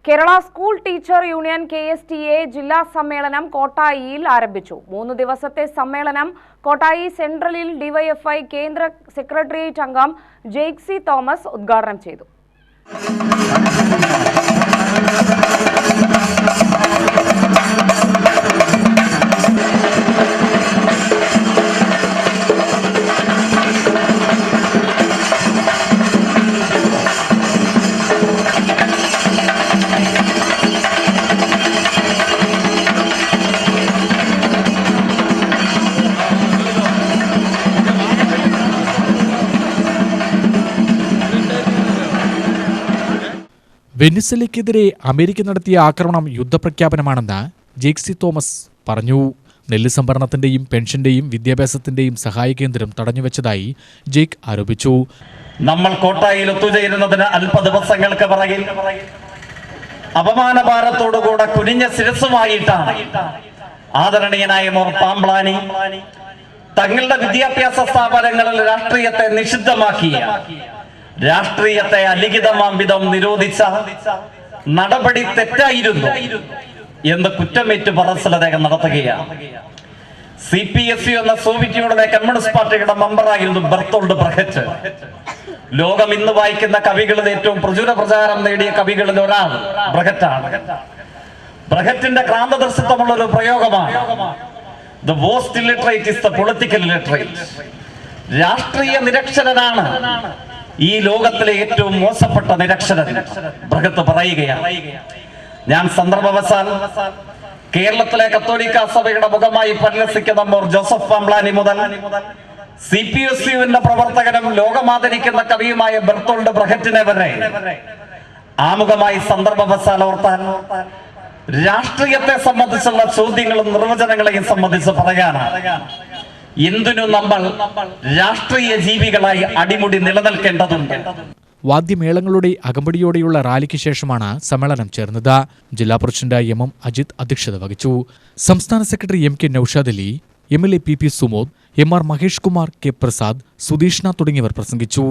Kerala school teacher union KSTA ജില്ലാ സമ്മേളനം കോട്ടായിയിൽ ആരംഭിച്ചു. 3 ദിവസത്തെ സമ്മേളനം കോട്ടായി സെൻട്രലിൽ ഡിവൈഎഫ്ഐ കേന്ദ്ര സെക്രട്ടേറിയറ്റ് അംഗം ജെയ്ക്സി തോമസ് ഉദ്ഘാടനം ചെയ്തു. വെനിസ്വേലയ്ക്കെതിരെ അമേരിക്ക നടത്തിയ ആക്രമണം യുദ്ധപ്രഖ്യാപനമാണെന്ന് ജെയ്ക്സി തോമസ് പറഞ്ഞു. നെല്ല് സംഭരണത്തിന്റെയും പെൻഷന്റെയും വിദ്യാഭ്യാസത്തിന്റെയും സഹായകേന്ദ്രം തടഞ്ഞുവെച്ചതായി ജെയ്ക്ക് ആരോപിച്ചു. നമ്മൾ കോട്ടായിൽ ഒത്തുചേരുന്നതിന് അല്പ ദിവസങ്ങൾക്ക് പിറകിൽ അപമാനഭാരത്തോടുകൂടെ കുനിഞ്ഞ ശിരസുമായിട്ടാണ് ആദരണീയനായ മോർ പാംബ്ലാനി തങ്ങളുടെ വിദ്യാഭ്യാസ സ്ഥാപനങ്ങളിൽ രാഷ്ട്രീയത്തെ നിഷിദ്ധമാക്കിയ, രാഷ്ട്രീയത്തെ അലിഖിതമാംവിധം നിരോധിച്ച നടപടി തെറ്റായിരുന്നു എന്ന് കുറ്റമേറ്റ് പറച്ചിൽ അദ്ദേഹം നടത്തുകയാണ്. CPSU എന്ന സോവിയറ്റ് യൂണിയനിലെ കമ്മ്യൂണിസ്റ്റ് പാർട്ടിയുടെ മെമ്പറായിരുന്നു ബെർത്തോൾഡ് ബ്രഹറ്റ്. ലോകം ഇന്ന് വായിക്കുന്ന കവികളിൽ ഏറ്റവും പ്രചുര പ്രചാരം നേടിയ കവികളിൽ ഒരാൾ ബ്രഹറ്റാണ്. ബ്രഹറ്റിന്റെ ക്രാന്തദർശിത്വമുള്ള ഒരു പ്രയോഗമാണ് The worst illiterate is the political illiterate. രാഷ്ട്രീയ നിരക്ഷരനാണ് ഈ ലോകത്തിലെ ഏറ്റവും മോശപ്പെട്ട നിരക്ഷരൻ ബ്രഹത്ത് പറയുകയാണ്. ഞാൻ സന്ദർഭവശാൽ കേരളത്തിലെ കത്തോലിക്ക സഭയുടെ മുഖമായി പരിലസിക്കുന്ന മോർ ജോസഫ് പാംബ്ലാനി മുതൽ CPSUവിന്റെ പ്രവർത്തകനും ലോകമാദരിക്കുന്ന കവിയുമായ ബെർത്തോൾഡ് ബ്രഹറ്റിനെ വരെ ആമുഖമായി സന്ദർഭവശാൽ ഓർത്താൽ രാഷ്ട്രീയത്തെ സംബന്ധിച്ചുള്ള ചോദ്യങ്ങളും നിർവചനങ്ങളെയും സംബന്ധിച്ച് പറയാനാണ്. എന്തിനു നമ്മൾ രാഷ്ട്രീയ ജീവികളായി അടിമുടി നിലനിൽക്കേണ്ടതുണ്ട്. വാദ്യമേളങ്ങളുടെ അകമ്പടിയോടെയുള്ള റാലിക്ക് ശേഷമാണ് സമ്മേളനം ചേർന്നത്. ജില്ലാ പ്രസിഡന്റ് MM അജിത് അധ്യക്ഷത വഹിച്ചു. സംസ്ഥാന secretary MK Noushad Ali, MLA PP Sumod, MR Mahesh Kumar, K Prasad, സുധീഷ്ണ തുടങ്ങിയവർ പ്രസംഗിച്ചു.